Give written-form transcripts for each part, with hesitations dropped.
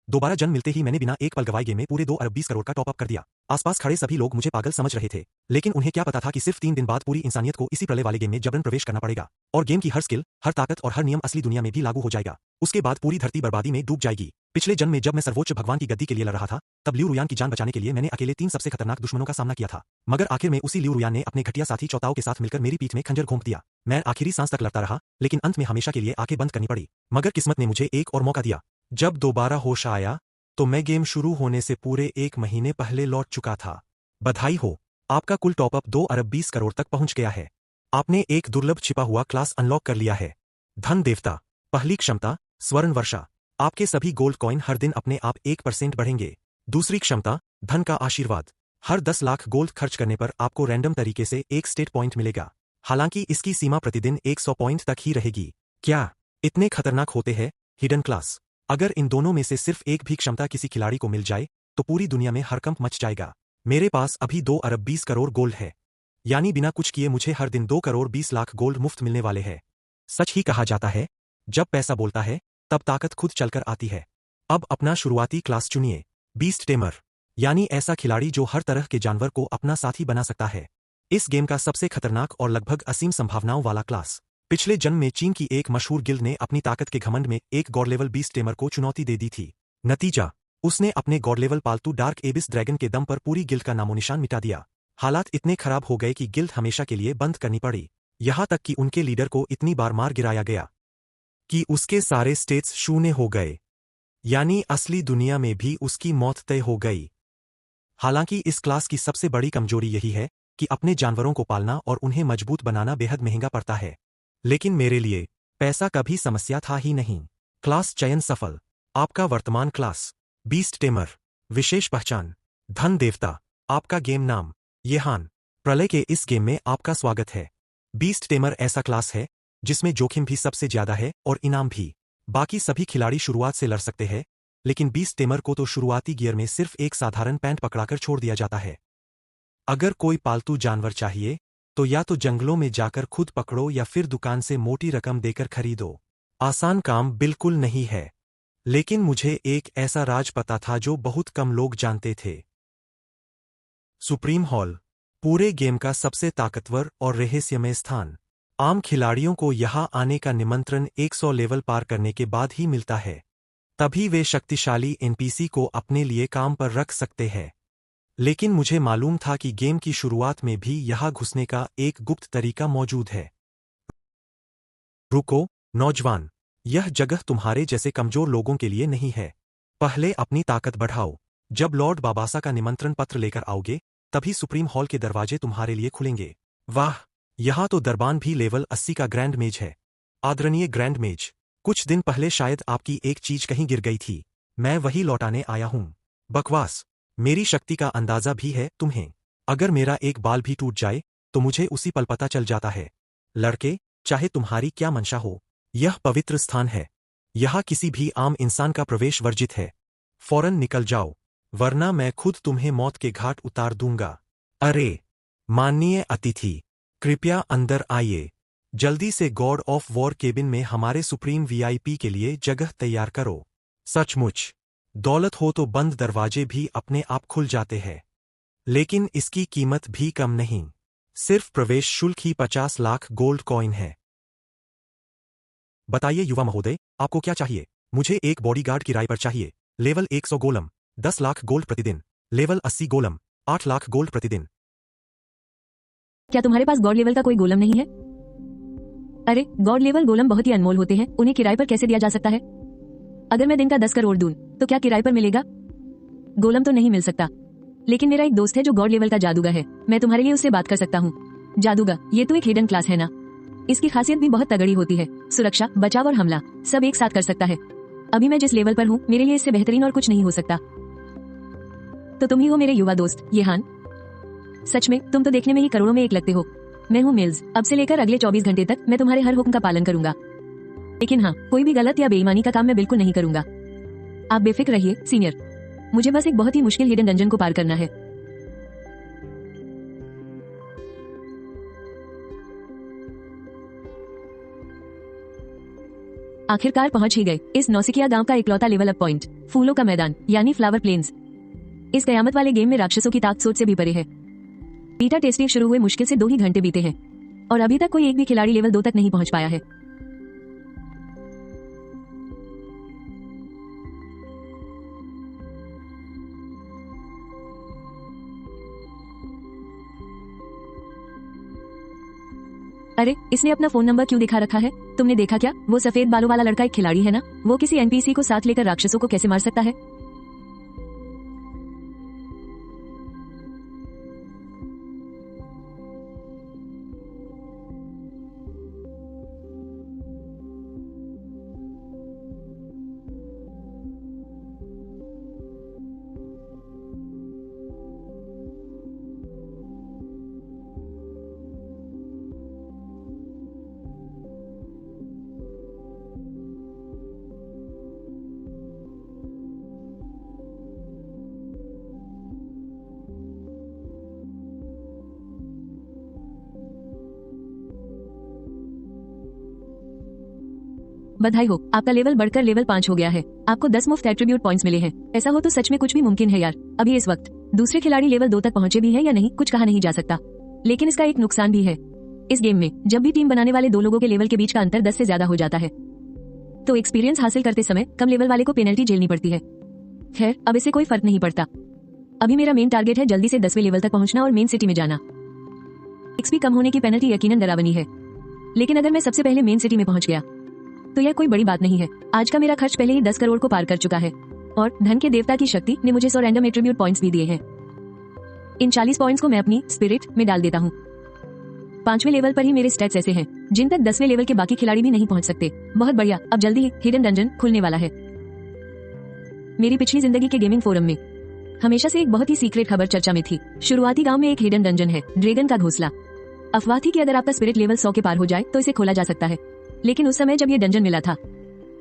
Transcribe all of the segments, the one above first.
दोबारा जन्म मिलते ही मैंने बिना एक पल गवाए गेम में पूरे 2 अरब 20 करोड़ का टॉप अप कर दिया। आसपास खड़े सभी लोग मुझे पागल समझ रहे थे, लेकिन उन्हें क्या पता था कि सिर्फ 3 दिन बाद पूरी इंसानियत को इसी प्रलय वाले गेम में जबरन प्रवेश करना पड़ेगा और गेम की हर स्किल, हर ताकत और हर नियम असली दुनिया में भी लागू हो जाएगा। उसके बाद पूरी धरती बर्बादी में डूब जाएगी। पिछले जन्म में जब मैं सर्वोच्च भगवान की गद्दी के लिए लड़ रहा था, तब लियू रुयान की जान बचाने के लिए मैंने अकेले 3 सबसे खतरनाक दुश्मनों का सामना किया था, मगर आखिर में उसी लियू रुयान ने अपने घटिया साथी चौताओ के साथ मिलकर मेरी पीठ में खंजर घोंप दिया। मैं आखिरी सांस तक लड़ता रहा, लेकिन अंत में हमेशा के लिए आंखें बंद करनी पड़ी। मगर किस्मत ने मुझे एक और मौका दिया। जब दोबारा होश आया तो मैं गेम शुरू होने से पूरे 1 महीने पहले लौट चुका था। बधाई हो, आपका कुल टॉपअप 2 अरब 20 करोड़ तक पहुंच गया है। आपने एक दुर्लभ छिपा हुआ क्लास अनलॉक कर लिया है, धन देवता। पहली क्षमता, स्वर्ण वर्षा। आपके सभी गोल्ड कॉइन हर दिन अपने आप 1% बढ़ेंगे। दूसरी क्षमता, धन का आशीर्वाद। हर 10 लाख गोल्ड खर्च करने पर आपको रैंडम तरीके से एक स्टेट पॉइंट मिलेगा। हालांकि इसकी सीमा प्रतिदिन 100 पॉइंट तक ही रहेगी। क्या इतने खतरनाक होते हैं हिडन क्लास? अगर इन दोनों में से सिर्फ एक भी क्षमता किसी खिलाड़ी को मिल जाए तो पूरी दुनिया में हड़कंप मच जाएगा। मेरे पास अभी 2 अरब 20 करोड़ गोल्ड है, यानी बिना कुछ किए मुझे हर दिन 2 करोड़ 20 लाख गोल्ड मुफ्त मिलने वाले हैं। सच ही कहा जाता है, जब पैसा बोलता है तब ताकत खुद चलकर आती है। अब अपना शुरुआती क्लास चुनिए, बीस्ट टेमर, यानी ऐसा खिलाड़ी जो हर तरह के जानवर को अपना साथी बना सकता है। इस गेम का सबसे खतरनाक और लगभग असीम संभावनाओं वाला क्लास। पिछले जन्म में चीन की एक मशहूर गिल्ड ने अपनी ताकत के घमंड में एक गॉड लेवल बीस्ट टेमर को चुनौती दे दी थी। नतीजा, उसने अपने गॉड लेवल पालतू डार्क एबिस ड्रैगन के दम पर पूरी गिल्ड का नामोनिशान मिटा दिया। हालात इतने खराब हो गए कि गिल्ड हमेशा के लिए बंद करनी पड़ी। यहां तक कि उनके लीडर को इतनी बार मार गिराया गया कि उसके सारे स्टेट्स शून्य हो गए, यानी असली दुनिया में भी उसकी मौत तय हो गई। हालांकि इस क्लास की सबसे बड़ी कमजोरी यही है कि अपने जानवरों को पालना और उन्हें मजबूत बनाना बेहद महंगा पड़ता है। लेकिन मेरे लिए पैसा कभी समस्या था ही नहीं। क्लास चयन सफल। आपका वर्तमान क्लास, बीस्ट टेमर। विशेष पहचान, धन देवता। आपका गेम नाम, येहान। प्रलय के इस गेम में आपका स्वागत है। बीस्ट टेमर ऐसा क्लास है जिसमें जोखिम भी सबसे ज्यादा है और इनाम भी। बाकी सभी खिलाड़ी शुरुआत से लड़ सकते हैं, लेकिन बीस्ट टेमर को तो शुरुआती गियर में सिर्फ एक साधारण पैंट पकड़ाकर छोड़ दिया जाता है। अगर कोई पालतू जानवर चाहिए तो या तो जंगलों में जाकर खुद पकड़ो या फिर दुकान से मोटी रकम देकर खरीदो। आसान काम बिल्कुल नहीं है, लेकिन मुझे एक ऐसा राज पता था जो बहुत कम लोग जानते थे। सुप्रीम हॉल, पूरे गेम का सबसे ताकतवर और रहस्यमय स्थान। आम खिलाड़ियों को यहां आने का निमंत्रण 100 लेवल पार करने के बाद ही मिलता है, तभी वे शक्तिशाली एनपीसी को अपने लिए काम पर रख सकते हैं। लेकिन मुझे मालूम था कि गेम की शुरुआत में भी यहां घुसने का एक गुप्त तरीका मौजूद है। रुको, नौजवान, यह जगह तुम्हारे जैसे कमजोर लोगों के लिए नहीं है। पहले अपनी ताकत बढ़ाओ। जब लॉर्ड बाबासा का निमंत्रण पत्र लेकर आओगे, तभी सुप्रीम हॉल के दरवाजे तुम्हारे लिए खुलेंगे। वाह, यहां तो दरबान भी लेवल 80 का ग्रैंड मेज है। आदरणीय ग्रैंड मेज, कुछ दिन पहले शायद आपकी एक चीज कहीं गिर गई थी, मैं वही लौटाने आया हूं। बकवास, मेरी शक्ति का अंदाजा भी है तुम्हें। अगर मेरा एक बाल भी टूट जाए तो मुझे उसी पल पता चल जाता है। लड़के, चाहे तुम्हारी क्या मंशा हो, यह पवित्र स्थान है। यहां किसी भी आम इंसान का प्रवेश वर्जित है। फौरन निकल जाओ, वरना मैं खुद तुम्हें मौत के घाट उतार दूंगा। अरे माननीय अतिथि, कृपया अंदर आइए। जल्दी से गॉड ऑफ वॉर केबिन में हमारे सुप्रीम वीआईपी के लिए जगह तैयार करो। सचमुच, दौलत हो तो बंद दरवाजे भी अपने आप खुल जाते हैं। लेकिन इसकी कीमत भी कम नहीं। सिर्फ प्रवेश शुल्क ही 50 लाख गोल्ड कॉइन है। बताइए युवा महोदय, आपको क्या चाहिए? मुझे एक बॉडीगार्ड किराए पर चाहिए। लेवल 100 गोलम, 10 लाख गोल्ड प्रतिदिन। लेवल 80 गोलम, 8 लाख गोल्ड प्रतिदिन। क्या तुम्हारे पास गॉड लेवल का कोई गोलम नहीं है? अरे, गॉड लेवल गोलम बहुत ही अनमोल होते हैं, उन्हें किराए पर कैसे दिया जा सकता है? अगर मैं दिन का 10 करोड़ दूं, तो क्या किराए पर मिलेगा? गोलम तो नहीं मिल सकता, लेकिन मेरा एक दोस्त है जो गॉड लेवल का जादूगर है, मैं तुम्हारे लिए उससे बात कर सकता हूँ। जादूगर, ये तो एक हिडन क्लास है ना? इसकी खासियत भी बहुत तगड़ी होती है, सुरक्षा, बचाव और हमला सब एक साथ कर सकता है। अभी मैं जिस लेवल पर हूँ, मेरे लिए इससे बेहतरीन और कुछ नहीं हो सकता। तो तुम ही हो मेरे युवा दोस्त, येहान। सच में, तुम तो देखने में ही करोड़ों में एक लगते हो। मैं हूँ मिल्स, अब से लेकर अगले 24 घंटे तक मैं तुम्हारे हर हुक्म का पालन करूंगा। लेकिन हाँ, कोई भी गलत या बेईमानी का काम मैं बिल्कुल नहीं करूंगा। आप बेफिक्र रहिए सीनियर, मुझे बस एक बहुत ही मुश्किल हिडन डंजन को पार करना है। आखिरकार पहुंच ही गए, इस नौसिकिया गांव का इकलौता लेवल अप पॉइंट। फूलों का मैदान यानी फ्लावर प्लेन्स। इस कयामत वाले गेम में राक्षसों की ताकत सोच से भी परे है। बीटा टेस्टिंग शुरू हुए मुश्किल से 2 ही घंटे बीते हैं और अभी तक कोई एक भी खिलाड़ी लेवल 2 तक नहीं पहुंच पाया है। अरे, इसने अपना फोन नंबर क्यों दिखा रखा है? तुमने देखा क्या? वो सफेद बालों वाला लड़का एक खिलाड़ी है ना? वो किसी एनपीसी को साथ लेकर राक्षसों को कैसे मार सकता है? बधाई हो, आपका लेवल बढ़कर लेवल 5 हो गया है। आपको 10 मुफ्त एट्रीब्यूट पॉइंट्स मिले हैं। ऐसा हो तो सच में कुछ भी मुमकिन है यार। अभी इस वक्त दूसरे खिलाड़ी लेवल 2 तक पहुंचे भी हैं या नहीं कुछ कहा नहीं जा सकता, लेकिन इसका एक नुकसान भी है। इस गेम में जब भी टीम बनाने वाले 2 लोगों के लेवल के बीच का अंतर 10 से ज्यादा हो जाता है तो एक्सपीरियंस हासिल करते समय कम लेवल वाले को पेनल्टी झेलनी पड़ती है। खैर, अब इससे कोई फर्क नहीं पड़ता। अभी मेरा मेन टारगेट है जल्दी से 10वें लेवल तक पहुंचना और मेन सिटी में जाना। एक्सपी कम होने की पेनल्टी यकीनन डरावनी है, लेकिन अगर मैं सबसे पहले मेन सिटी में पहुंच गया तो यह कोई बड़ी बात नहीं है। आज का मेरा खर्च पहले ही 10 करोड़ को पार कर चुका है और धन के देवता की शक्ति ने मुझे 100 रैंडम एट्रीब्यूट पॉइंट्स भी दिए हैं। इन 40 पॉइंट्स को मैं अपनी स्पिरिट में डाल देता हूँ। 5वें लेवल पर ही मेरे स्टैट्स ऐसे हैं जिन तक 10वें लेवल के बाकी खिलाड़ी भी नहीं पहुंच सकते। बहुत बढ़िया, अब जल्दी ही हिडन डंजन खुलने वाला है। मेरी पिछली जिंदगी के गेमिंग फोरम में हमेशा से एक बहुत ही सीक्रेट खबर चर्चा में थी। शुरुआती गांव में एक हिडन डंजन है, ड्रैगन का घोंसला। अफवाह थी कि अगर आपका स्पिरिट लेवल 100 के पार हो जाए तो इसे खोला जा सकता है, लेकिन उस समय जब ये डंजन मिला था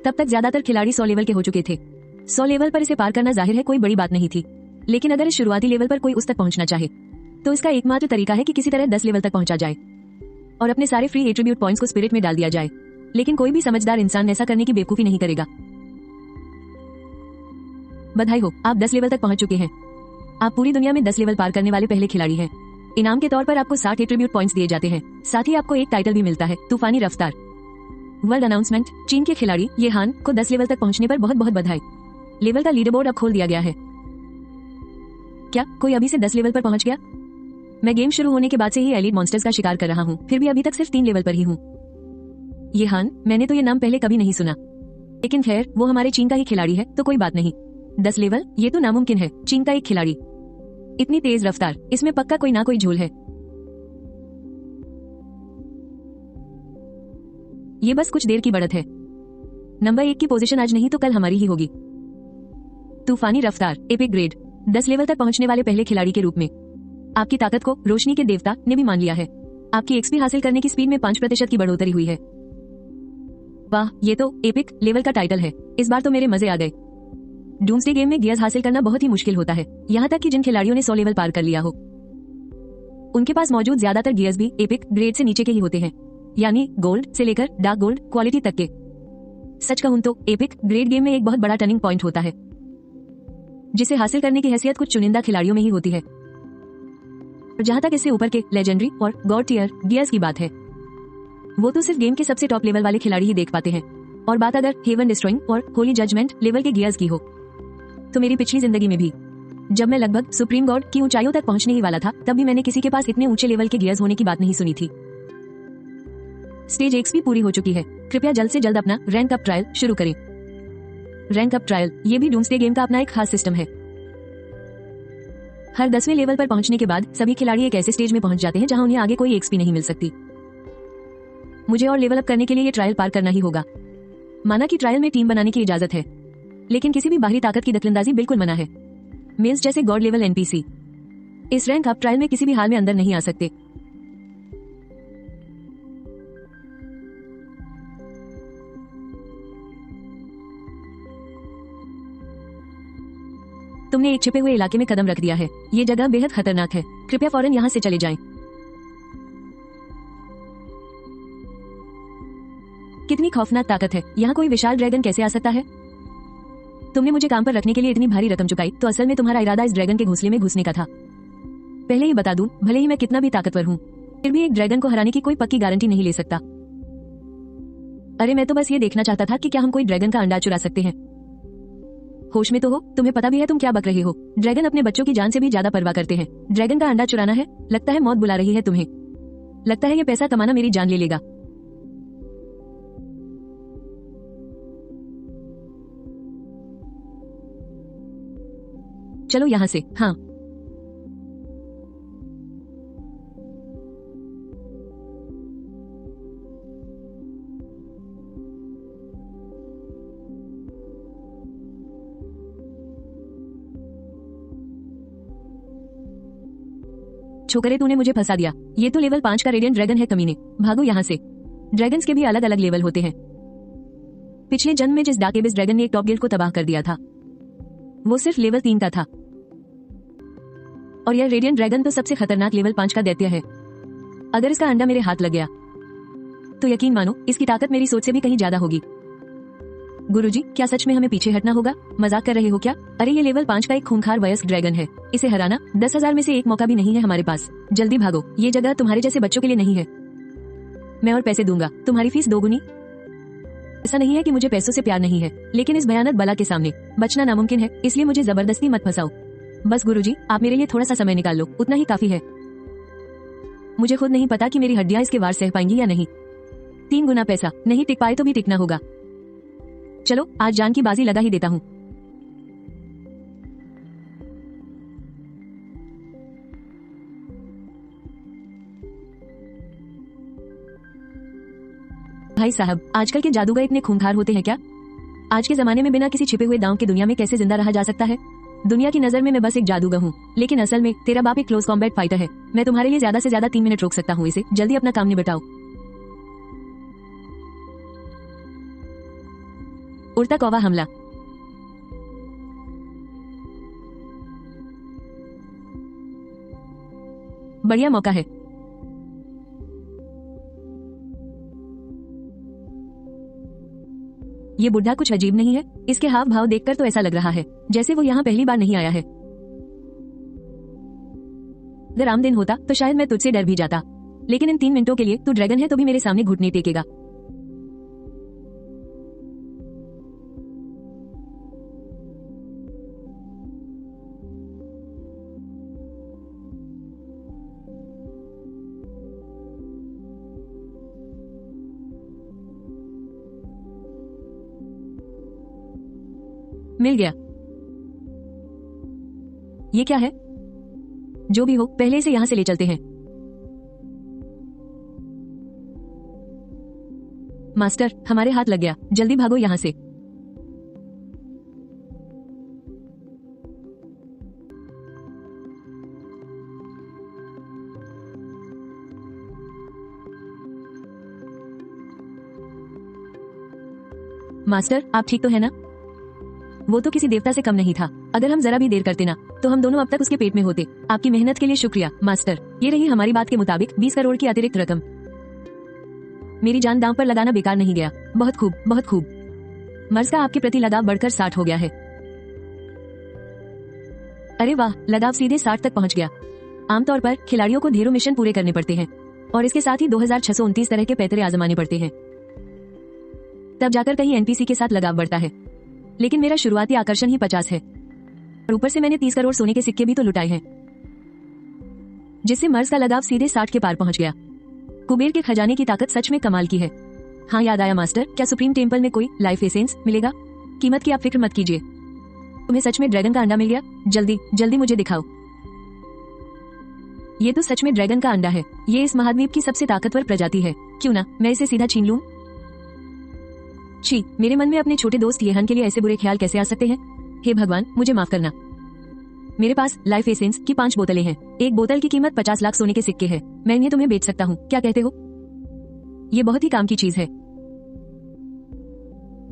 तब तक ज्यादातर खिलाड़ी 100 लेवल के हो चुके थे। 100 लेवल पर इसे पार करना जाहिर है कोई बड़ी बात नहीं थी, लेकिन अगर इस शुरुआती लेवल पर कोई उस तक पहुंचना चाहे तो इसका एकमात्र तरीका है कि किसी तरह 10 लेवल तक पहुंचा जाए और अपने सारे फ्री एट्रीब्यूट पॉइंट्स को स्पिरिट में डाल दिया जाए। लेकिन कोई भी समझदार इंसान ऐसा करने की बेवकूफी नहीं करेगा। बधाई हो, आप 10 लेवल तक पहुंच चुके हैं। आप पूरी दुनिया में 10 लेवल पार करने वाले पहले खिलाड़ी हैं। इनाम के तौर पर आपको 60 एट्रीब्यूट पॉइंट्स दिए जाते हैं। साथ ही आपको एक टाइटल भी मिलता है, तूफानी रफ्तार। वर्ल्ड अनाउंसमेंट, चीन के खिलाड़ी ये हान को 10 लेवल तक पहुंचने पर बहुत बहुत बधाई। लेवल का लीडर बोर्ड अब खोल दिया गया है। क्या कोई अभी से 10 लेवल पर पहुंच गया? मैं गेम शुरू होने के बाद से ही एलीट मॉन्स्टर्स का शिकार कर रहा हूँ, फिर भी अभी तक सिर्फ 3 लेवल पर ही हूँ। ये हान, मैंने तो ये नाम पहले कभी नहीं सुना, लेकिन खैर वो हमारे चीन का ही खिलाड़ी है तो कोई बात नहीं। 10 लेवल, ये तो नामुमकिन है। चीन का एक खिलाड़ी, इतनी तेज रफ्तार, इसमें पक्का कोई ना कोई झोल है। ये बस कुछ देर की बढ़त है। नंबर 1 की पोजीशन आज नहीं तो कल हमारी ही होगी। तूफानी रफ्तार, एपिक ग्रेड। 10 लेवल तक पहुंचने वाले पहले खिलाड़ी के रूप में आपकी ताकत को रोशनी के देवता ने भी मान लिया है। आपकी एक्सपी हासिल करने की स्पीड में 5% की बढ़ोतरी हुई है। वाह, ये तो एपिक लेवल का टाइटल है। इस बार तो मेरे मजे आ गए। डूम्सडे गेम में गियर्स हासिल करना बहुत ही मुश्किल होता है, यहाँ तक कि जिन खिलाड़ियों ने 100 लेवल पार कर लिया हो उनके पास मौजूद ज्यादातर गियर्स भी एपिक ग्रेड से नीचे के ही होते हैं, यानी गोल्ड से लेकर डार्क गोल्ड क्वालिटी तक के। सच कहूं तो एपिक ग्रेड गेम में एक बहुत बड़ा टर्निंग पॉइंट होता है, जिसे हासिल करने की हैसियत कुछ चुनिंदा खिलाड़ियों में ही होती है। और जहां तक इससे ऊपर के लेजेंडरी और गॉड टियर गियर्स की बात है, वो तो सिर्फ गेम के सबसे टॉप लेवल वाले खिलाड़ी ही देख पाते हैं। और बात अगर हेवन डिस्ट्रॉइंग और होली जजमेंट लेवल के गियर्स की हो तो मेरी पिछली जिंदगी में भी जब मैं लगभग सुप्रीम गॉड की ऊंचाइयों तक पहुंचने ही वाला था, तब भी मैंने किसी के पास इतने ऊंचे लेवल के गियर्स होने की बात नहीं सुनी थी। स्टेज 1 भी पूरी हो चुकी है। कृपया जल्द से जल्द अपना रैंक अप ट्रायल शुरू करें। रैंक अप ट्रायल, ये भी डूम्सडे गेम का अपना एक खास सिस्टम है। हर 10वें लेवल पर पहुंचने के बाद सभी खिलाड़ी एक ऐसे स्टेज में पहुंच जाते हैं जहां उन्हें आगे कोई एक्सपी नहीं मिल सकती। मुझे और लेवल अप करने के लिए ये ट्रायल पार करना ही होगा। माना कि ट्रायल में टीम बनाने की इजाजत है, लेकिन किसी भी बाहरी ताकत की दखलंदाजी बिल्कुल मना है। मेल्स जैसे गॉड लेवल एनपीसी इस रैंक अप ट्रायल में किसी भी हाल में अंदर नहीं आ सकते। तुमने एक छिपे हुए इलाके में कदम रख दिया है। ये जगह बेहद खतरनाक है। कृपया फौरन यहाँ से चले जाएं। कितनी खौफनाक ताकत है। यहाँ कोई विशाल ड्रैगन कैसे आ सकता है? तुमने मुझे काम पर रखने के लिए इतनी भारी रकम चुकाई तो असल में तुम्हारा इरादा इस ड्रैगन के घोंसले में घुसने का था। पहले ही बता दूं, भले ही मैं कितना भी ताकतवर हूं, फिर भी एक ड्रैगन को हराने की कोई पक्की गारंटी नहीं ले सकता। अरे मैं तो बस ये देखना चाहता था कि क्या हम कोई ड्रैगन का अंडा चुरा सकते हैं। होश में तो हो? तुम्हें पता भी है तुम क्या बक रहे हो? ड्रैगन अपने बच्चों की जान से भी ज्यादा परवाह करते हैं। ड्रैगन का अंडा चुराना है? लगता है मौत बुला रही है तुम्हें। लगता है ये पैसा कमाना मेरी जान ले लेगा। चलो यहां से। हाँ, छोकरे तूने मुझे फंसा दिया। ये तो लेवल 5 का रेडियंट ड्रैगन है कमीने। भागो यहाँ से। ड्रैगन्स के भी अलग अलग लेवल होते हैं। पिछले जन्म में जिस डार्क एबिस ड्रैगन ने एक टॉप गिल्ड को तबाह कर दिया था वो सिर्फ लेवल 3 का था, और यह रेडियंट ड्रैगन तो सबसे खतरनाक लेवल 5 का दैत्य है। अगर इसका अंडा मेरे हाथ लग गया तो यकीन मानो इसकी ताकत मेरी सोच से भी कहीं ज्यादा होगी। गुरुजी, क्या सच में हमें पीछे हटना होगा? मजाक कर रहे हो क्या? अरे ये लेवल 5 का एक खूंखार वयस्क ड्रैगन है। इसे हराना 10,000 में से एक मौका भी नहीं है हमारे पास। जल्दी भागो, ये जगह तुम्हारे जैसे बच्चों के लिए नहीं है। मैं और पैसे दूंगा, तुम्हारी फीस दोगुनी। ऐसा नहीं है कि मुझे पैसों से प्यार नहीं है, लेकिन इस भयानक बला के सामने बचना नामुमकिन है, इसलिए मुझे जबरदस्ती मत फंसाओ। बस गुरुजी, आप मेरे लिए थोड़ा सा समय निकाल लो, उतना ही काफी है। मुझे खुद नहीं पता कि मेरी हड्डियां इसके वार सह पाएंगी या नहीं। 3 गुना पैसा नहीं टिक पाए तो भी टिकना होगा। चलो आज जान की बाजी लगा ही देता हूँ। भाई साहब, आजकल के जादूगर इतने खूंखार होते हैं क्या? आज के जमाने में बिना किसी छिपे हुए दांव के दुनिया में कैसे जिंदा रहा जा सकता है? दुनिया की नजर में मैं बस एक जादूगर हूँ, लेकिन असल में तेरा बाप एक क्लोज कॉम्बैट फाइटर है। मैं तुम्हारे लिए ज्यादा से ज्यादा 3 मिनट रोक सकता हूँ इसे। जल्दी अपना काम निपटाओ। उड़ता कौवा हमला। बढ़िया मौका है। ये बुढ़ा कुछ अजीब नहीं है? इसके हाव भाव देखकर तो ऐसा लग रहा है जैसे वो यहाँ पहली बार नहीं आया है। अगर आम दिन होता तो शायद मैं तुझसे डर भी जाता, लेकिन इन 3 मिनटों के लिए तू ड्रैगन है तो भी मेरे सामने घुटने टेकेगा। मिल गया। ये क्या है? जो भी हो, पहले इसे यहां से ले चलते हैं। मास्टर, हमारे हाथ लग गया, जल्दी भागो यहां से। मास्टर, आप ठीक तो है ना? वो तो किसी देवता से कम नहीं था। अगर हम जरा भी देर करते ना तो हम दोनों अब तक उसके पेट में होते। आपकी मेहनत के लिए शुक्रिया मास्टर। ये रही हमारी बात के मुताबिक 20 करोड़ की अतिरिक्त रकम। मेरी जान दांव पर लगाना बेकार नहीं गया। बहुत खूब, बहुत खूब। मर्ज का आपके प्रति लगाव बढ़कर 60 हो गया है। अरे वाह, लगाव सीधे 60 तक पहुंच गया। आमतौर पर खिलाड़ियों को ढेरों मिशन पूरे करने पड़ते हैं और इसके साथ ही 2629 तरह के पैतरे आजमाने पड़ते हैं, तब जाकर कहीं एनपीसी के साथ लगाव बढ़ता है। लेकिन मेरा शुरुआती आकर्षण ही 50 है और ऊपर से मैंने 30 करोड़ सोने के सिक्के भी तो लुटाए हैं, जिससे मर्ज का लगाव सीधे 60 के पार पहुंच गया। कुबेर के खजाने की ताकत सच में कमाल की है। हाँ, याद आया मास्टर, क्या सुप्रीम टेम्पल में कोई लाइफ एसेंस मिलेगा? कीमत की आप फिक्र मत कीजिए। तुम्हें सच में ड्रैगन का अंडा मिल गया? जल्दी जल्दी मुझे दिखाओ। ये तो सच में ड्रैगन का अंडा है। ये इस महाद्वीप की सबसे ताकतवर प्रजाति है। क्यों ना मैं इसे सीधा छीन लूं? छी, मेरे मन में अपने छोटे दोस्त येहन के लिए ऐसे बुरे ख्याल कैसे आ सकते हैं? हे भगवान, मुझे माफ करना। मेरे पास लाइफ एसेंस की 5 बोतलें हैं। एक बोतल की कीमत 50 लाख सोने के सिक्के है। मैं इन्हें तुम्हें बेच सकता हूँ, क्या कहते हो? ये बहुत ही काम की चीज है।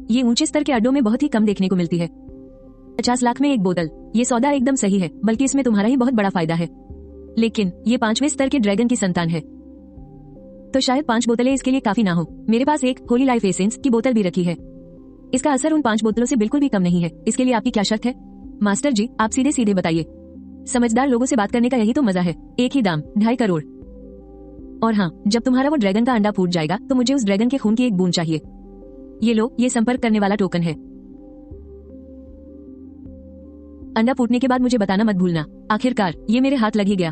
ये ऊंचे स्तर के अड्डों में बहुत ही कम देखने को मिलती है। 50 लाख में एक बोतल, ये सौदा एकदम सही है, बल्कि इसमें तुम्हारा ही बहुत बड़ा फायदा है। लेकिन ये 5वें स्तर के ड्रैगन की संतान है, तो शायद 5 बोतलें इसके लिए काफी ना हो। मेरे पास एक होली लाइफ एसेंस की बोतल भी रखी है। इसका असर उन 5 बोतलों से बिल्कुल भी कम नहीं है। इसके लिए आपकी क्या शर्त है? मास्टर जी, आप सीधे सीधे बताइए। समझदार लोगों से बात करने का यही तो मजा है। एक ही दाम, 2.5 करोड़। और हाँ, जब तुम्हारा वो ड्रैगन का अंडा फूट जाएगा तो मुझे उस ड्रैगन के खून की एक बूंद चाहिए। ये लो, ये संपर्क करने वाला टोकन है। अंडा फूटने के बाद मुझे बताना मत भूलना। आखिरकार ये मेरे हाथ लग ही गया।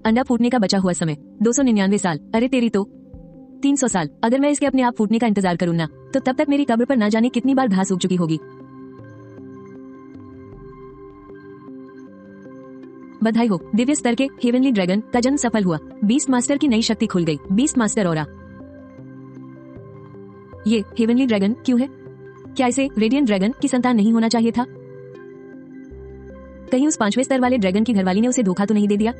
अंडा फूटने का बचा हुआ समय 299 साल। अरे तेरी तो 300 साल। अगर मैं इसके अपने आप फूटने का इंतजार करूँ ना, तो तब तक मेरी कब्र पर ना जाने कितनी बार घास उग चुकी होगी। बधाई हो, दिव्य स्तर के हेवनली ड्रैगन का जन्म सफल हुआ। बीस्ट मास्टर की नई शक्ति खुल गई। Beast master aura. ये हेवनली ड्रैगन क्यों है? क्या इसे रेडियंट ड्रैगन की संतान नहीं होना चाहिए था? कहीं उस 5वें स्तर वाले ड्रैगन की घरवाली ने उसे धोखा तो नहीं दे दिया?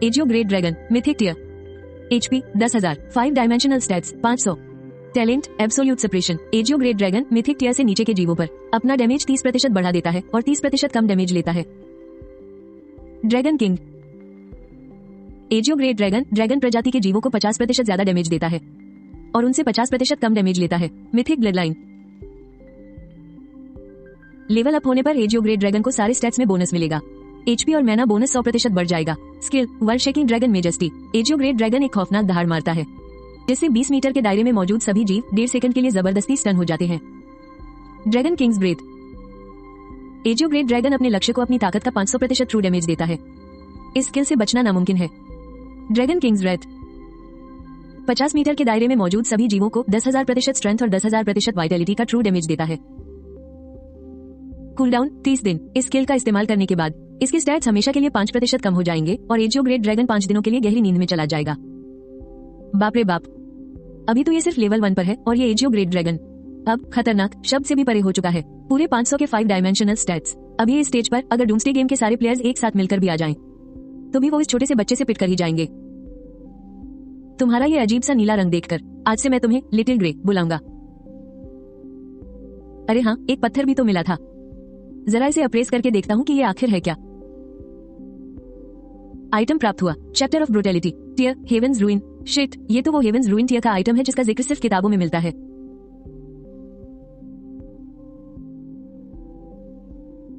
एजियो great dragon mythic tier. HP 10,000। 5 dimensional stats 500। Talent absolute separation. एजियो ग्रेट ड्रैगन मिथिक टियर से नीचे के जीवों पर अपना डैमेज 30% बढ़ा देता है और 30% कम डैमेज लेता है। Dragon king. AJIO great dragon dragon प्रजाति के जीवों को 50% ज्यादा डैमेज देता है और उनसे 50% कम डैमेज लेता है। Mythic blood line. Level up होने पर एजियो ग्रेट ड्रैगन को सारे स्टैट्स में बोनस मिलेगा। एचपी और मैना बोनस 100% बढ़ जाएगा। Skill world shaking dragon majesty. AJIO great dragon एक खौफनाक दहाड़ मारता है जिससे 20 मीटर के दायरे में मौजूद सभी जीव 1.5 सेकंड के लिए जबरदस्ती स्टन हो जाते हैं। Dragon king's breath. एजियो ग्रेट ड्रैगन अपने लक्ष्य को अपनी ताकत का 500% ट्रू डैमेज देता है। इस स्किल से बचना नामुमकिन है। ड्रैगन किंग्स ब्रेथ 50 मीटर के दायरे में मौजूद सभी जीवों को 10,000% स्ट्रेंथ और 10,000% वाइटलिटी का ट्रू डैमेज देता है। कूलडाउन 30 दिन। इस स्किल का इस्तेमाल करने के बाद इसके स्टैट्स हमेशा के लिए 5% कम हो जाएंगे और एजियो ग्रेट ड्रैगन 5 दिनों के लिए गहरी नींद में चला जाएगा। बाप रे बाप, अभी तो ये सिर्फ लेवल 1 पर है और ये एजियो ग्रेट ड्रैगन अब खतरनाक शब्द से भी परे हो चुका है। पूरे 500 के 5 डायमेंशनल स्टैट्स। अभी इस स्टेज पर अगर डूम्सडे गेम के सारे प्लेयर्स एक साथ मिलकर भी आ जाएं, तो भी वो इस छोटे से बच्चे से पिट कर ही जाएंगे। तुम्हारा ये अजीब सा नीला रंग देखकर आज से मैं तुम्हें लिटिल ग्रे बुलाऊंगा। अरे हाँ, एक पत्थर भी तो मिला था। जरा इसे अप्रेस करके देखता हूँ कि ये आखिर है क्या। आइटम प्राप्त हुआ। Chapter of brutality tier heaven's ruin. Shit, ये तो वो हेवंस रूइन टियर का आइटम है जिसका जिक्र सिर्फ किताबों में मिलता है।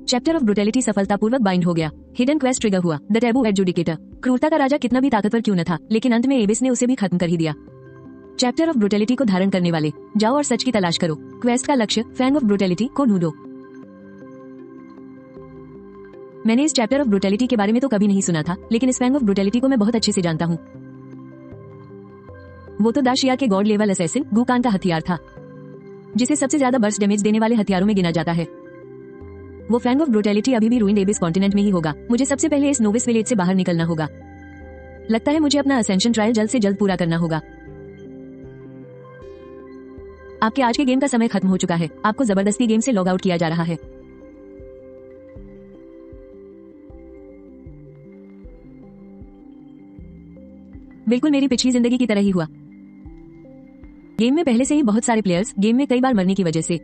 चैप्टर ऑफ ब्रुटैलिटी सफलतापूर्वक बाइंड हो गया। हिडन क्वेस्ट ट्रिगर हुआ। The taboo adjudicator. क्रूरता का राजा कितना भी ताकतवर क्यों न था, लेकिन अंत में एबिस ने उसे भी खत्म कर ही दिया। चैप्टर ऑफ ब्रुटैलिटी को धारण करने वाले जाओ और सच की तलाश करो। क्वेस्ट का लक्ष्य फैंग ऑफ ब्रुटैलिटी को ढूंढो। मैंने इस चैप्टर ऑफ ब्रुटैलिटी के बारे में तो कभी नहीं सुना था, लेकिन इस फैंग ऑफ ब्रुटैलिटी को मैं बहुत अच्छे से जानता हूँ। वो तो दाशिया के गॉड लेवल असैसिन गुकान का हथियार था, जिसे सबसे ज्यादा बर्स्ट डैमेज देने वाले हथियारों में गिना जाता है। वो फैंग ऑफ ब्रुटैलिटी अभी भी रूइंड एबिस कॉन्टिनेंट में ही होगा। मुझे सबसे पहले इस नोविस विलेज से बाहर निकलना होगा। लगता है मुझे अपना असेंशन ट्रायल जल्द से जल्द पूरा करना होगा। आपके आज के गेम का समय खत्म हो चुका है। आपको जबरदस्ती गेम से लॉग आउट किया जा रहा है। बिल्कुल मेरी पिछली जिंदगी की तरह ही हुआ। गेम में पहले से ही बहुत सारे प्लेयर्स गेम में कई बार मरने की वजह से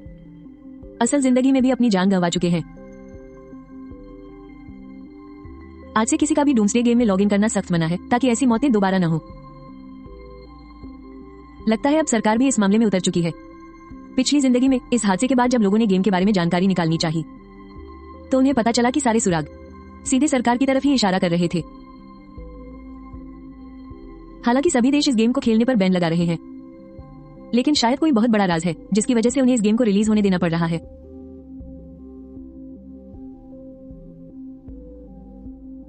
असल जिंदगी में भी अपनी जान गंवा चुके हैं। आज से किसी का भी डूम्सडे गेम में लॉगिन करना सख्त मना है, ताकि ऐसी मौतें दोबारा न हो। लगता है अब सरकार भी इस मामले में उतर चुकी है। पिछली जिंदगी में इस हादसे के बाद जब लोगों ने गेम के बारे में जानकारी निकालनी चाहिए, तो उन्हें पता चला कि सारे सुराग सीधे सरकार की तरफ ही इशारा कर रहे थे। हालांकि सभी देश इस गेम को खेलने पर बैन लगा रहे हैं, लेकिन शायद कोई बहुत बड़ा राज है जिसकी वजह से उन्हें इस गेम को रिलीज होने देना पड़ रहा है।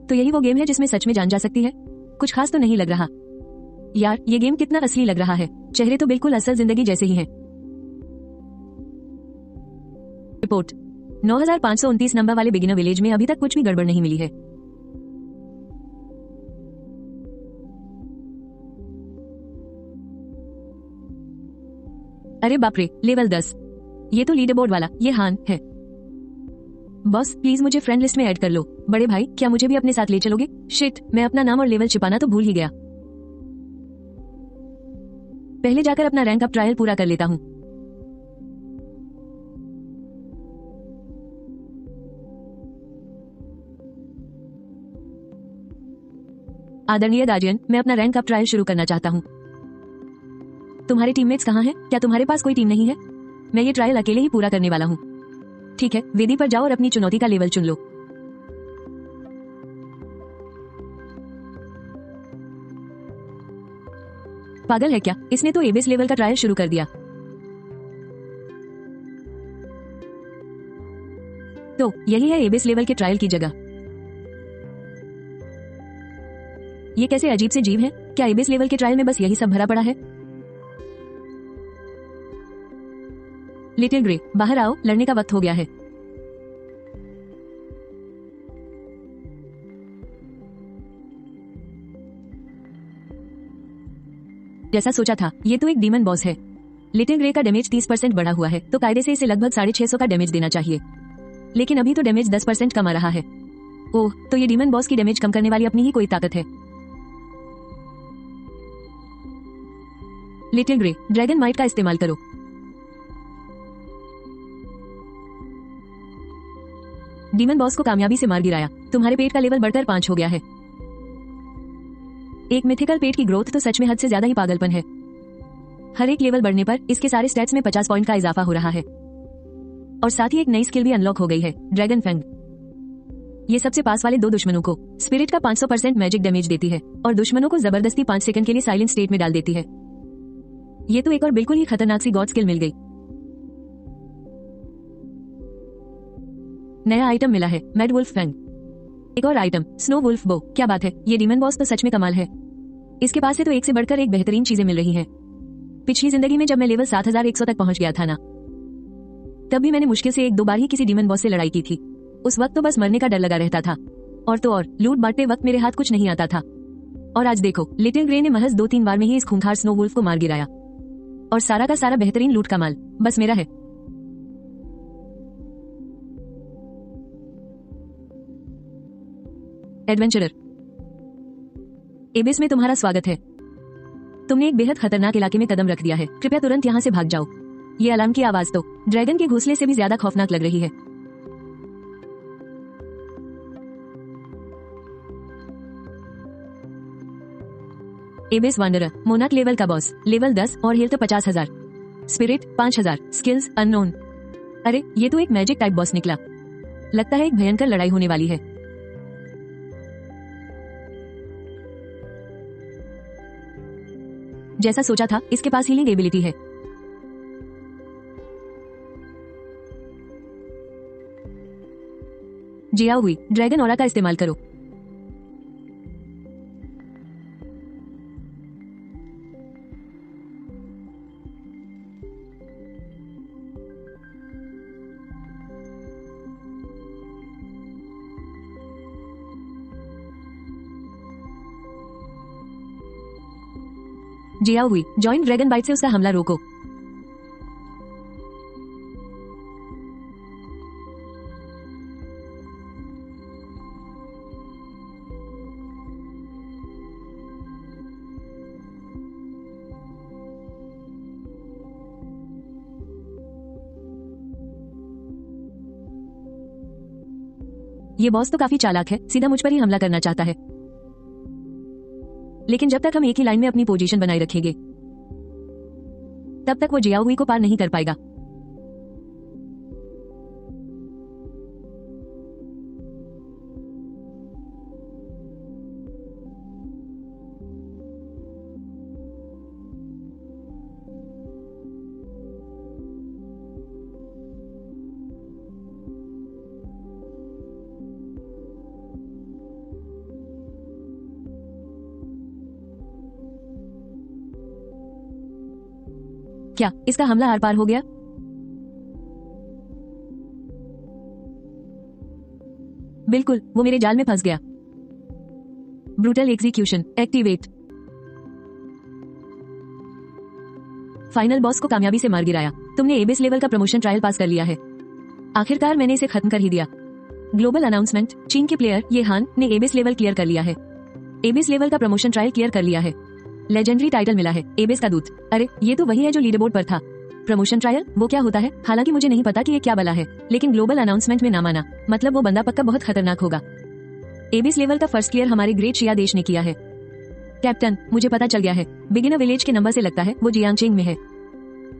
तो यही वो गेम है जिसमें सच में जान जा सकती है। कुछ खास तो नहीं लग रहा यार, ये गेम कितना असली लग रहा है। चेहरे तो बिल्कुल असल जिंदगी जैसे ही हैं। रिपोर्ट 9529 नंबर वाले बिगिनर विलेज में अभी तक कुछ भी गड़बड़ नहीं मिली है। अरे बाप रे, लेवल 10। ये तो लीडर बोर्ड वाला ये हान है। बॉस प्लीज मुझे फ्रेंड लिस्ट में ऐड कर लो। बड़े भाई क्या मुझे भी अपने साथ ले चलोगे? शिट, मैं अपना नाम और लेवल छिपाना तो भूल ही गया। पहले जाकर अपना रैंक अप ट्रायल पूरा कर लेता हूँ। आदरणीय गार्डियन, मैं अपना रैंक अप ट्रायल शुरू करना चाहता हूँ। तुम्हारे टीममेट्स कहाँ हैं? क्या तुम्हारे पास कोई टीम नहीं है? मैं ये ट्रायल अकेले ही पूरा करने वाला हूँ। ठीक है, वेदी पर जाओ और अपनी चुनौती का लेवल चुन लो। पागल है क्या? इसने तो एबिस लेवल का ट्रायल शुरू कर दिया। तो यही है एबिस लेवल के ट्रायल की जगह। ये कैसे अजीब से जीव हैं? क्या एबिस लेवल के ट्रायल में बस यही सब भरा पड़ा है? लिटिल ग्रे, बाहर आओ, लड़ने का वक्त हो गया है। जैसा सोचा था, ये तो एक डीमन बॉस है। लिटिल ग्रे का डैमेज 30% बढ़ा हुआ है, तो कायदे से इसे लगभग 650 का डैमेज देना चाहिए, लेकिन अभी तो डैमेज 10% कम आ रहा है। ओह, तो ये डीमन बॉस की डैमेज कम करने वाली अपनी ही कोई ताकत है। लिटिल ग्रे, ड्रैगन माइट का इस्तेमाल करो। डीमन बॉस को कामयाबी से मार गिराया। तुम्हारे पेट का लेवल बढ़कर 5 हो गया है। एक मिथिकल पेट की ग्रोथ तो सच में हद से ज्यादा ही पागलपन है। हर एक लेवल बढ़ने पर इसके सारे स्टैट्स में 50 पॉइंट का इजाफा हो रहा है, और साथ ही एक नई स्किल भी अनलॉक हो गई है, ड्रैगन फैंग। ये सबसे पास वाले 2 दुश्मनों को स्पिरिट का 500% मैजिक डैमेज देती है और दुश्मनों को जबरदस्ती 5 सेकंड के लिए साइलेंट स्टेट में डाल देती है। ये तो एक और बिल्कुल ही खतरनाक सी गॉड स्किल मिल गई। नया आइटम मिला है, मैड वुल्फ फैंग। एक और आइटम, स्नो वुल्फ बो। क्या बात है, ये डीमन बॉस तो सच में कमाल है। इसके पास से तो एक से बढ़कर एक बेहतरीन चीजें मिल रही हैं। पिछली जिंदगी में जब मैं लेवल 7100 तक पहुंच गया था ना, तब भी मैंने मुश्किल से 1-2 बार ही किसी डीमन बॉस से लड़ाई की थी। उस वक्त तो बस मरने का डर लगा रहता था, और तो और लूट बांटते वक्त मेरे हाथ कुछ नहीं आता था। और आज देखो, लिटिल ग्रे ने महज 2-3 बार में ही इस खूंखार स्नो वुल्फ को मार गिराया, और सारा का सारा बेहतरीन लूट का माल बस मेरा है। एडवेंचरर, एबिस में तुम्हारा स्वागत है। तुमने एक बेहद खतरनाक इलाके में कदम रख दिया है। कृपया तुरंत यहाँ से भाग जाओ। ये अलार्म की आवाज तो ड्रैगन के घोंसले से भी ज्यादा खौफनाक लग रही है। एबिस वांडरर, मोनाक लेवल का बॉस, लेवल 10 और हेल्थ 50,000, स्पिरिट 5,000, स्किल्स अननोन। अरे, ये तो एक मैजिक टाइप बॉस निकला। लगता है एक भयंकर लड़ाई होने वाली है। जैसा सोचा था, इसके पास हीलिंग एबिलिटी है। जिया हुई, ड्रैगन ऑरा का इस्तेमाल करो। जिया हुई, जॉइंट ड्रैगन बाइट से उसका हमला रोको। ये बॉस तो काफी चालाक है, सीधा मुझ पर ही हमला करना चाहता है। लेकिन जब तक हम एक ही लाइन में अपनी पोजीशन बनाए रखेंगे, तब तक वो जियाओ को पार नहीं कर पाएगा। क्या इसका हमला आर पार हो गया? बिल्कुल, वो मेरे जाल में फंस गया। Brutal execution activate. Final boss को कामयाबी से मार गिराया। तुमने एबिस लेवल का प्रमोशन ट्रायल पास कर लिया है। आखिरकार मैंने इसे खत्म कर ही दिया। ग्लोबल अनाउंसमेंट, चीन के प्लेयर ये हान ने एबिस लेवल क्लियर कर लिया है। एबिस लेवल का प्रमोशन ट्रायल क्लियर कर लिया है। लेजेंडरी टाइटल मिला है, एबिस का दूत। अरे, ये तो वही है जो लीडरबोर्ड पर था। प्रमोशन ट्रायल, वो क्या होता है? हालांकि मुझे नहीं पता कि ये क्या बला है, लेकिन ग्लोबल अनाउंसमेंट में नाम आना मतलब वो बंदा पक्का बहुत खतरनाक होगा। एबिस लेवल का फर्स्ट क्लियर हमारे ग्रेट शिया देश ने किया है। कैप्टन, मुझे पता चल गया है। बिगिनर विलेज के नंबर से लगता है वो जियांगचेंग में है,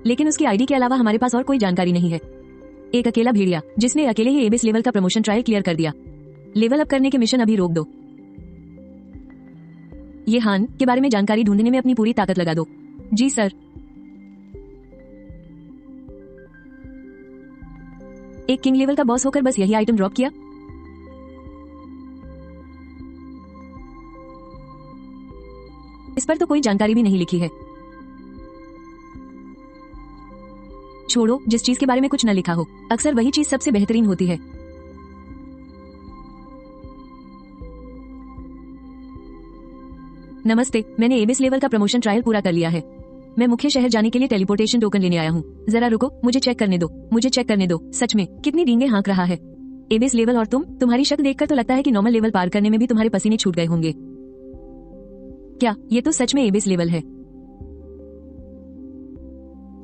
लेकिन उसकी आईडी के अलावा हमारे पास और कोई जानकारी नहीं है। एक अकेला भेड़िया जिसने अकेले ही एबिस लेवल का प्रमोशन ट्रायल क्लियर कर दिया। लेवल अप करने के मिशन अभी रोक दो। ये हान के बारे में जानकारी ढूंढने में अपनी पूरी ताकत लगा दो। जी सर। एक किंग लेवल का बॉस होकर बस यही आइटम ड्रॉप किया। इस पर तो कोई जानकारी भी नहीं लिखी है। छोड़ो, जिस चीज के बारे में कुछ न लिखा हो अक्सर वही चीज सबसे बेहतरीन होती है। नमस्ते, मैंने एबिस लेवल का प्रमोशन ट्रायल पूरा कर लिया है। मैं मुख्य शहर जाने के लिए टेलीपोर्टेशन टोकन लेने आया हूँ। जरा रुको, मुझे चेक करने दो। सच में कितनी डींगे हाँक रहा है। एबिस लेवल और तुम्हारी शक्ल देखकर तो लगता है कि नॉर्मल लेवल पार करने में भी तुम्हारे पसीने छूट गए होंगे। क्या ये तो सच में एबिस लेवल है?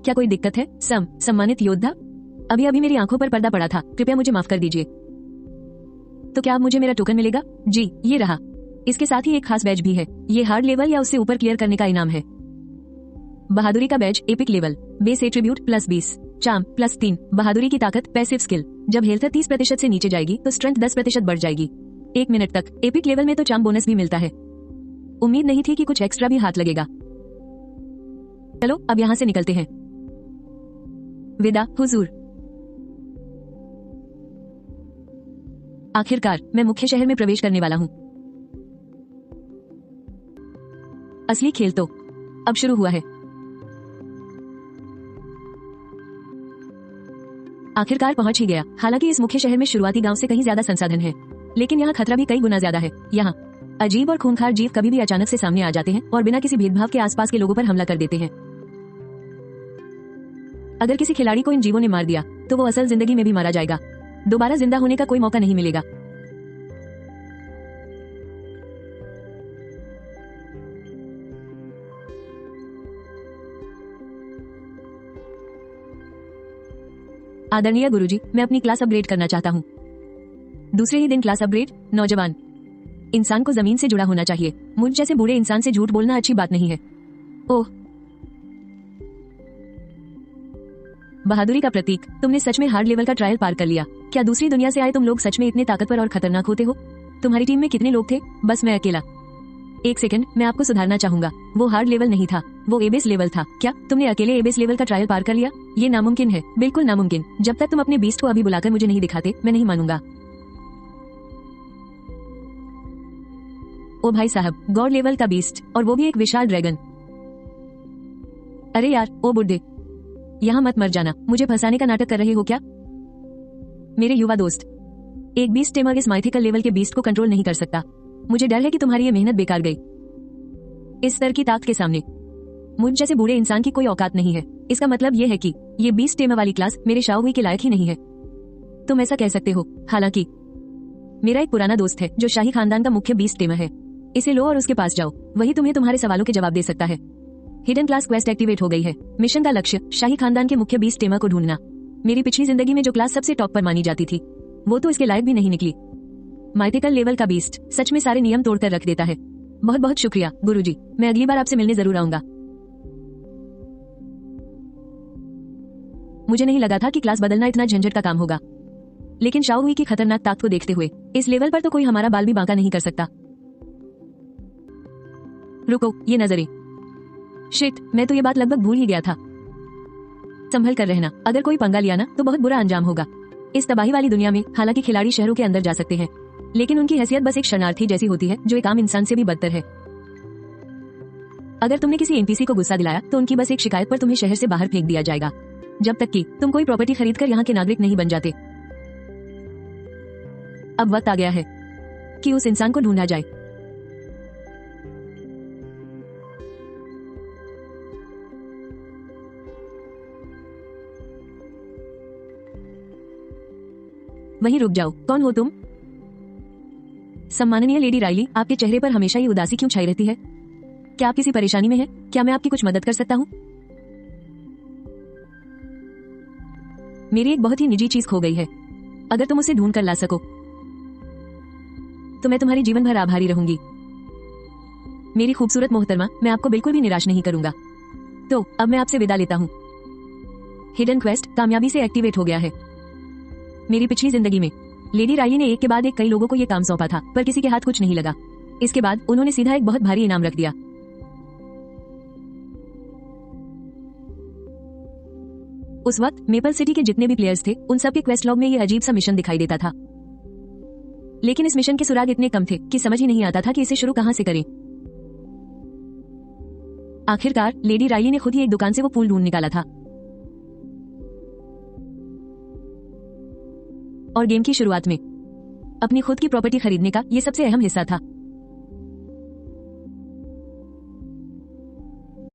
क्या कोई दिक्कत है? सम्मानित योद्धा, अभी मेरी आंखों पर पर्दा पड़ा था, कृपया मुझे माफ कर दीजिए। तो क्या अब मुझे मेरा टोकन मिलेगा? जी, ये रहा। इसके साथ ही एक खास बैज भी है। ये हार्ड लेवल या उससे ऊपर क्लियर करने का इनाम है। बहादुरी का badge, epic level, base attribute +20, charm +3, बहादुरी की ताकत, पैसिव स्किल। जब हेल्थ 30% से नीचे जाएगी तो स्ट्रेंथ 10% बढ़ जाएगी। 1 मिनट तक। एपिक लेवल में तो चार्म बोनस भी मिलता है। उम्मीद नहीं थी कि कुछ एक्स्ट्रा भी हाथ लगेगा। चलो अब यहाँ से निकलते हैं। विदा हुजूर। आखिरकार मैं मुख्य शहर में प्रवेश करने वाला हूँ। असली खेल तो अब शुरू हुआ है। आखिरकार पहुंच ही गया। हालांकि इस मुख्य शहर में शुरुआती गांव से कहीं ज्यादा संसाधन है, लेकिन यहाँ खतरा भी कई गुना ज्यादा है। यहाँ अजीब और खूंखार जीव कभी भी अचानक से सामने आ जाते हैं और बिना किसी भेदभाव के आसपास के लोगों पर हमला कर देते हैं। अगर किसी खिलाड़ी को इन जीवों ने मार दिया तो वो असल जिंदगी में भी मारा जाएगा। दोबारा जिंदा होने का कोई मौका नहीं मिलेगा। आदरणीय गुरुजी, मैं अपनी क्लास अपग्रेड करना चाहता हूँ। दूसरे ही दिन क्लास अपग्रेड। नौजवान इंसान को जमीन से जुड़ा होना चाहिए। मुझ जैसे बूढ़े इंसान से झूठ बोलना अच्छी बात नहीं है। ओह, बहादुरी का प्रतीक, तुमने सच में हार्ड लेवल का ट्रायल पार कर लिया। क्या दूसरी दुनिया से आए तुम लोग सच में इतने ताकतवर और खतरनाक होते हो? तुम्हारी टीम में कितने लोग थे? बस मैं अकेला। एक सेकंड, मैं आपको सुधारना चाहूंगा। वो हार्ड लेवल नहीं था, वो एबिस लेवल था। क्या तुमने अकेले एबिस लेवल का ट्रायल पार कर लिया? ये नामुमकिन है, बिल्कुल नामुमकिन। जब तक तुम अपने बीस्ट को अभी बुलाकर मुझे नहीं दिखाते, मैं नहीं मानूंगा। ओ भाई साहब, गॉड लेवल का बीस्ट, और वो भी एक विशाल ड्रैगन। अरे यार, ओ बुड्ढे, यहाँ मत मर जाना। मुझे फंसाने का नाटक कर रहे हो क्या? मेरे युवा दोस्त, एक बीस्ट टेमर इस माइथिकल लेवल के बीस्ट को कंट्रोल नहीं कर सकता। मुझे डर है कि तुम्हारी ये मेहनत बेकार गई। इस स्तर की ताकत के सामने मुझ जैसे बूढ़े इंसान की कोई औकात नहीं है। इसका मतलब ये है कि ये बीस्ट टेमर वाली क्लास मेरे शाओहुई के लायक ही नहीं है। तुम ऐसा कह सकते हो। हालांकि मेरा एक पुराना दोस्त है जो शाही खानदान का मुख्य बीस्ट टेमर है। इसे लो और उसके पास जाओ, वही तुम्हें तुम्हारे सवालों के जवाब दे सकता है। हिडन क्लास क्वेस्ट एक्टिवेट हो गई है। मिशन का लक्ष्य शाही खानदान के मुख्य बीस्ट टेमर को ढूंढना। मेरी पिछली जिंदगी में जो क्लास सबसे टॉप पर मानी जाती थी वो तो इसके लायक भी नहीं निकली। माइथिकल लेवल का बीस्ट सच में सारे नियम तोड़कर रख देता है। बहुत बहुत शुक्रिया गुरुजी, मैं अगली बार आपसे मिलने जरूर आऊंगा। मुझे नहीं लगा था कि क्लास बदलना इतना झंझट का काम होगा, लेकिन शाओहुई की खतरनाक ताकत को देखते हुए इस लेवल पर तो कोई हमारा बाल भी बांका नहीं कर सकता। रुको, ये नजरें। शिट, मैं तो ये बात लगभग भूल ही गया था। संभल कर रहना, अगर कोई पंगा लिया ना तो बहुत बुरा अंजाम होगा। इस तबाही वाली दुनिया में हालांकि खिलाड़ी शहरों के अंदर जा सकते हैं, लेकिन उनकी हैसियत बस एक शरणार्थी जैसी होती है जो एक आम इंसान से भी बदतर है। अगर तुमने किसी एनपीसी को गुस्सा दिलाया तो उनकी बस एक शिकायत पर तुम्हें शहर से बाहर फेंक दिया जाएगा, जब तक कि तुम कोई प्रॉपर्टी खरीदकर यहाँ के नागरिक नहीं बन जाते। अब वक्त आ गया है कि उस इंसान को ढूंढा जाए। वहीं रुक जाओ। कौन हो तुम? सम्माननीय लेडी राइली, आपके चेहरे पर हमेशा ही उदासी क्यों छाई रहती है? क्या आप किसी परेशानी में हैं? क्या मैं आपकी कुछ मदद कर सकता हूँ? मेरी एक बहुत ही निजी चीज खो गई है। अगर तुम उसे ढूंढ कर ला सको तो मैं तुम्हारी जीवन भर आभारी रहूंगी। मेरी खूबसूरत मोहतरमा, मैं आपको बिल्कुल भी निराश नहीं करूंगा। तो अब मैं आपसे विदा लेता हूँ। हिडन क्वेस्ट कामयाबी से एक्टिवेट हो गया है। मेरी पिछली जिंदगी में लेडी रायली ने एक के बाद एक कई लोगों को ये काम सौंपा था, पर किसी के हाथ कुछ नहीं लगा। इसके बाद उन्होंने सीधा एक बहुत भारी इनाम रख दिया। उस वक्त मेपल सिटी के जितने भी प्लेयर्स थे, उन सब के क्वेस्ट लॉग में ये अजीब सा मिशन दिखाई देता था, लेकिन इस मिशन के सुराग इतने कम थे कि समझ ही नहीं आता था कि इसे शुरू कहां से करें। आखिरकार लेडी रायली ने खुद ही एक दुकान से वो फूल ढूंढ निकाला था और गेम की शुरुआत में अपनी खुद की प्रॉपर्टी खरीदने का ये सबसे अहम हिस्सा था।